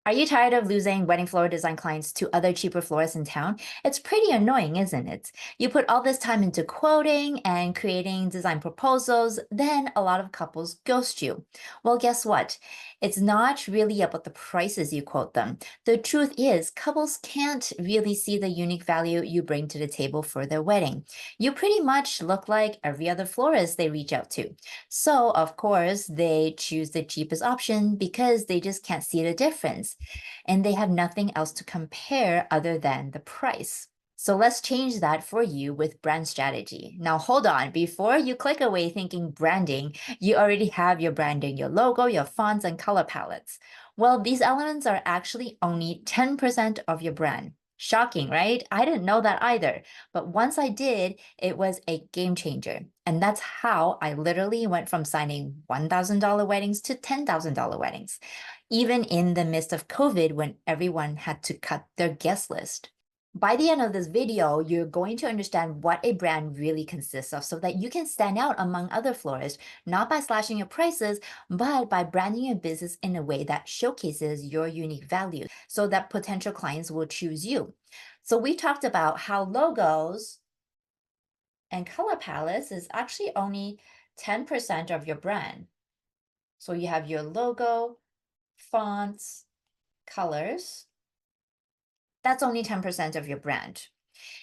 Are you tired of losing wedding floral design clients to other cheaper florists in town? It's pretty annoying, isn't it? You put all this time into quoting and creating design proposals, then a lot of couples ghost you. Well, guess what? It's not really about the prices you quote them. The truth is, couples can't really see the unique value you bring to the table for their wedding. You pretty much look like every other florist they reach out to. So, of course, they choose the cheapest option because they just can't see the difference and they have nothing else to compare other than the price. So let's change that for you with brand strategy. Now, hold on. Before you click away thinking branding, you already have your branding, your logo, your fonts, and color palettes. Well, these elements are actually only 10% of your brand. Shocking, right? I didn't know that either. But once I did, it was a game changer. And that's how I literally went from signing $1,000 weddings to $10,000 weddings, even in the midst of COVID when everyone had to cut their guest list. By the end of this video, you're going to understand what a brand really consists of so that you can stand out among other florists, not by slashing your prices, but by branding your business in a way that showcases your unique value so that potential clients will choose you. So we talked about how logos and color palettes is actually only 10% of your brand. So you have your logo, fonts, colors. That's only 10% of your brand.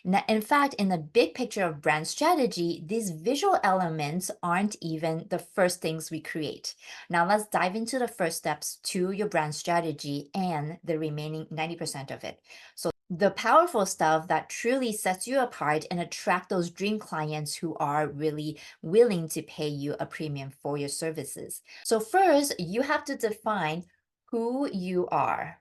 Now, in fact, in the big picture of brand strategy, these visual elements aren't even the first things we create. Now, let's dive into the first steps to your brand strategy and the remaining 90% of it. So, the powerful stuff that truly sets you apart and attract those dream clients who are really willing to pay you a premium for your services. So, first, you have to define who you are.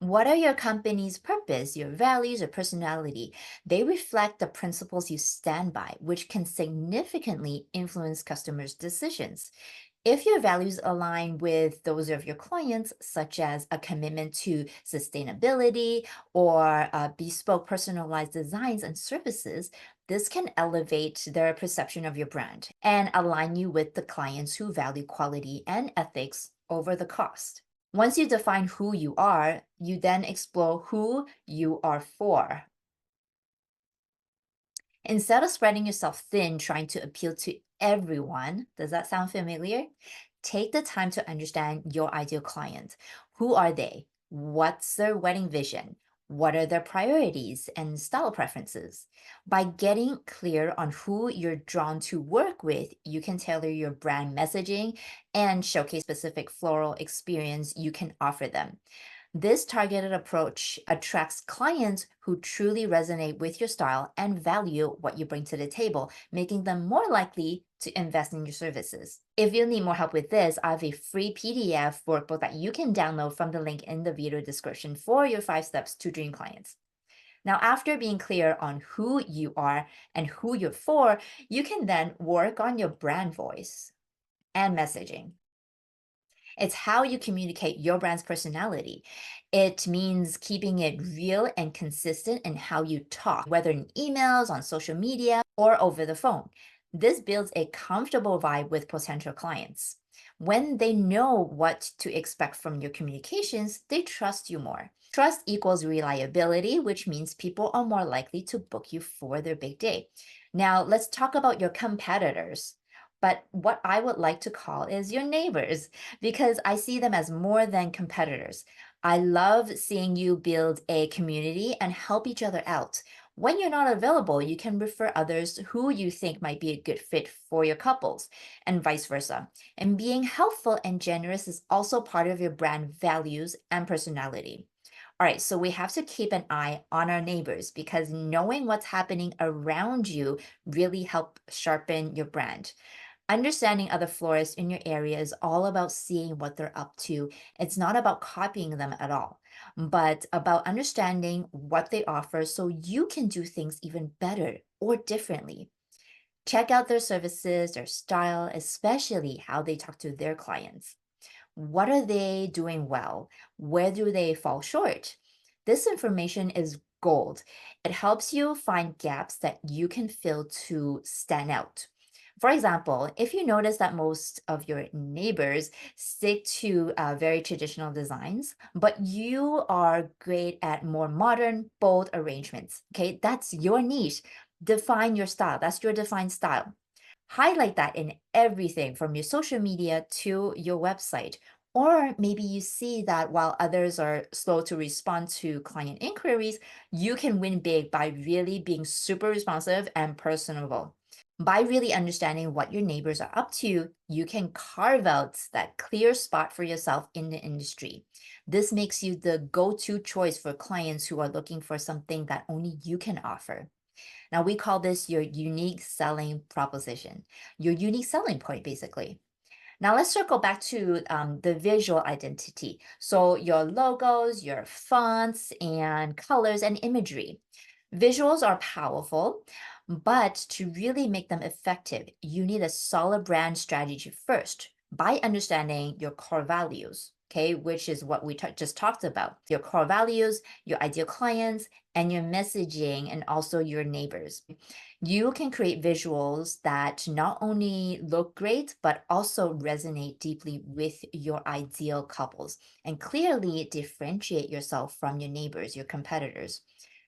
What are your company's purpose, your values, or personality? They reflect the principles you stand by, which can significantly influence customers' decisions. If your values align with those of your clients, such as a commitment to sustainability or bespoke personalized designs and services, this can elevate their perception of your brand and align you with the clients who value quality and ethics over the cost. Once you define who you are, you then explore who you are for. Instead of spreading yourself thin trying to appeal to everyone, does that sound familiar? Take the time to understand your ideal client. Who are they? What's their wedding vision? What are their priorities and style preferences? By getting clear on who you're drawn to work with, you can tailor your brand messaging and showcase specific floral experience you can offer them. This targeted approach attracts clients who truly resonate with your style and value what you bring to the table, making them more likely to invest in your services. If you need more help with this, I have a free PDF workbook that you can download from the link in the video description for your 5 steps to dream clients. Now, after being clear on who you are and who you're for, you can then work on your brand voice and messaging. It's how you communicate your brand's personality. It means keeping it real and consistent in how you talk, whether in emails, on social media, or over the phone. This builds a comfortable vibe with potential clients. When they know what to expect from your communications, they trust you more. Trust equals reliability, which means people are more likely to book you for their big day. Now, let's talk about your competitors. But what I would like to call is your neighbors because I see them as more than competitors. I love seeing you build a community and help each other out. When you're not available, you can refer others who you think might be a good fit for your couples, and vice versa. And being helpful and generous is also part of your brand values and personality. All right, so we have to keep an eye on our neighbors because knowing what's happening around you really help sharpen your brand. Understanding other florists in your area is all about seeing what they're up to. It's not about copying them at all, but about understanding what they offer so you can do things even better or differently. Check out their services, their style, especially how they talk to their clients. What are they doing well? Where do they fall short? This information is gold. It helps you find gaps that you can fill to stand out. For example, if you notice that most of your neighbors stick to very traditional designs, but you are great at more modern, bold arrangements, okay, that's your niche. Define your style. That's your defined style. Highlight that in everything from your social media to your website. Or maybe you see that while others are slow to respond to client inquiries, you can win big by really being super responsive and personable. By really understanding what your neighbors are up to, you can carve out that clear spot for yourself in the industry. This makes you the go to choice for clients who are looking for something that only you can offer. Now, we call this your unique selling proposition, your unique selling point, basically. Now, let's circle back to the visual identity. So, your logos, your fonts, and colors and imagery. Visuals are powerful, but to really make them effective, you need a solid brand strategy first by understanding your core values, okay, which is what we just talked about. Your core values, your ideal clients, and your messaging, and also your neighbors. You can create visuals that not only look great, but also resonate deeply with your ideal couples and clearly differentiate yourself from your neighbors, your competitors.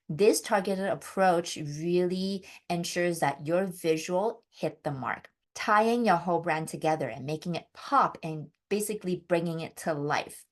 This targeted approach really ensures that your visual hit the mark, tying your whole brand together and making it pop and basically bringing it to life.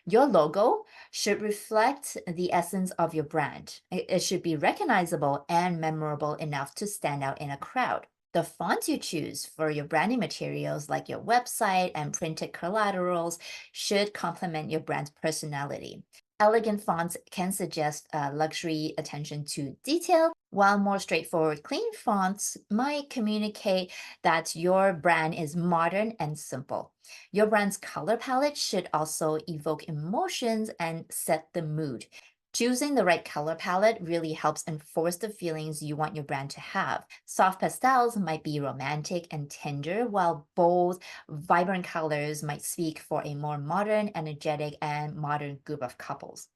Your logo should reflect the essence of your brand. It should be recognizable and memorable enough to stand out in a crowd. The fonts you choose for your branding materials, like your website and printed collaterals, should complement your brand's personality. Elegant fonts can suggest luxury attention to detail, while more straightforward, clean fonts might communicate that your brand is modern and simple. Your brand's color palette should also evoke emotions and set the mood. Choosing the right color palette really helps enforce the feelings you want your brand to have. Soft pastels might be romantic and tender, while bold, vibrant colors might speak for a more modern, energetic, and modern group of couples.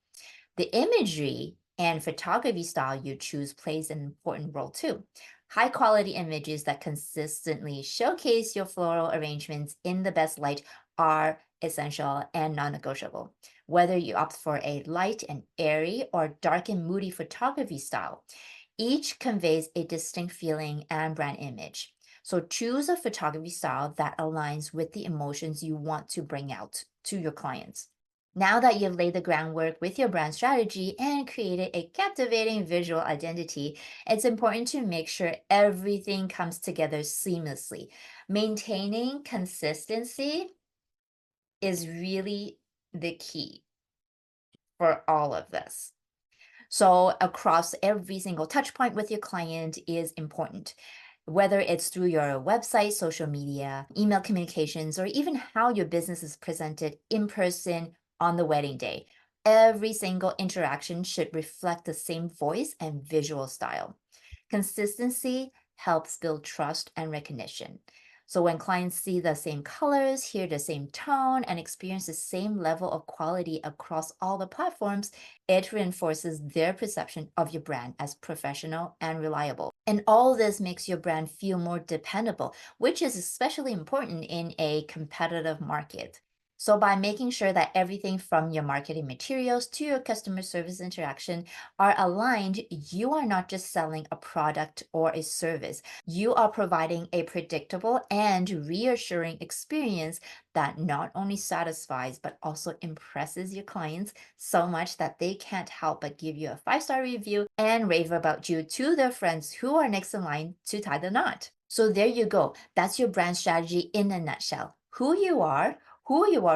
The imagery and photography style you choose plays an important role too. High quality images that consistently showcase your floral arrangements in the best light are essential and non negotiable. Whether you opt for a light and airy or dark and moody photography style, each conveys a distinct feeling and brand image. So choose a photography style that aligns with the emotions you want to bring out to your clients. Now that you've laid the groundwork with your brand strategy and created a captivating visual identity, it's important to make sure everything comes together seamlessly. Maintaining consistency is really the key for all of this. So, across every single touch point with your client is important, whether it's through your website, social media, email communications, or even how your business is presented in person on the wedding day. Every single interaction should reflect the same voice and visual style. Consistency helps build trust and recognition. So when clients see the same colors, hear the same tone, and experience the same level of quality across all the platforms, it reinforces their perception of your brand as professional and reliable. And all this makes your brand feel more dependable, which is especially important in a competitive market. So, by making sure that everything from your marketing materials to your customer service interaction are aligned, you are not just selling a product or a service. You are providing a predictable and reassuring experience that not only satisfies but also impresses your clients so much that they can't help but give you a 5-star review and rave about you to their friends who are next in line to tie the knot. So there you go. That's your brand strategy in a nutshell. Who you are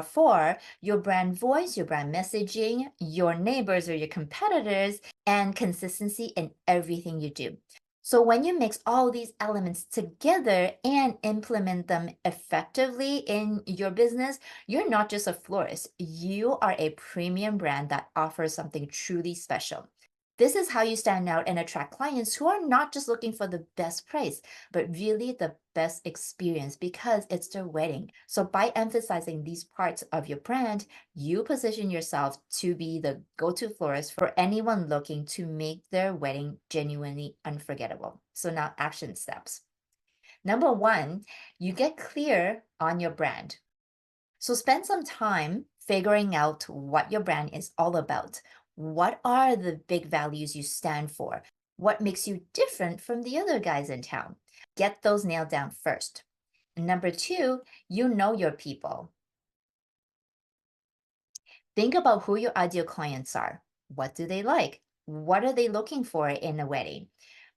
for, your brand voice, your brand messaging, your neighbors or your competitors, and consistency in everything you do. So when you mix all these elements together and implement them effectively in your business, you're not just a florist. You are a premium brand that offers something truly special. This is how you stand out and attract clients who are not just looking for the best price, but really the best experience because it's their wedding. So by emphasizing these parts of your brand, you position yourself to be the go-to florist for anyone looking to make their wedding genuinely unforgettable. So now action steps. Number one, you get clear on your brand. So spend some time figuring out what your brand is all about. What are the big values you stand for? What makes you different from the other guys in town? Get those nailed down first. Number two, you know your people. Think about who your ideal clients are. What do they like? What are they looking for in a wedding?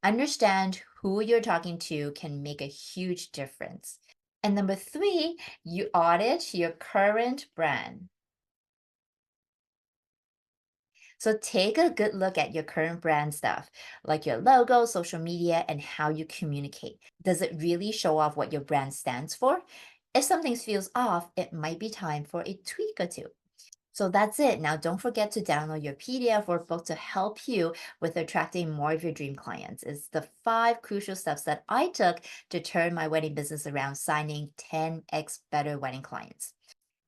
Understand who you're talking to can make a huge difference. And number three, you audit your current brand. So take a good look at your current brand stuff, like your logo, social media, and how you communicate. Does it really show off what your brand stands for? If something feels off, it might be time for a tweak or two. So that's it. Now, don't forget to download your PDF workbook to help you with attracting more of your dream clients. It's the 5 crucial steps that I took to turn my wedding business around, signing 10x better wedding clients.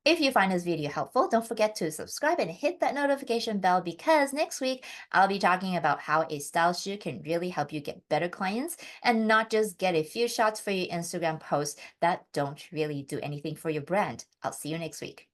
If you find this video helpful, don't forget to subscribe and hit that notification bell because next week I'll be talking about how a style shoot can really help you get better clients and not just get a few shots for your Instagram posts that don't really do anything for your brand. I'll see you next week.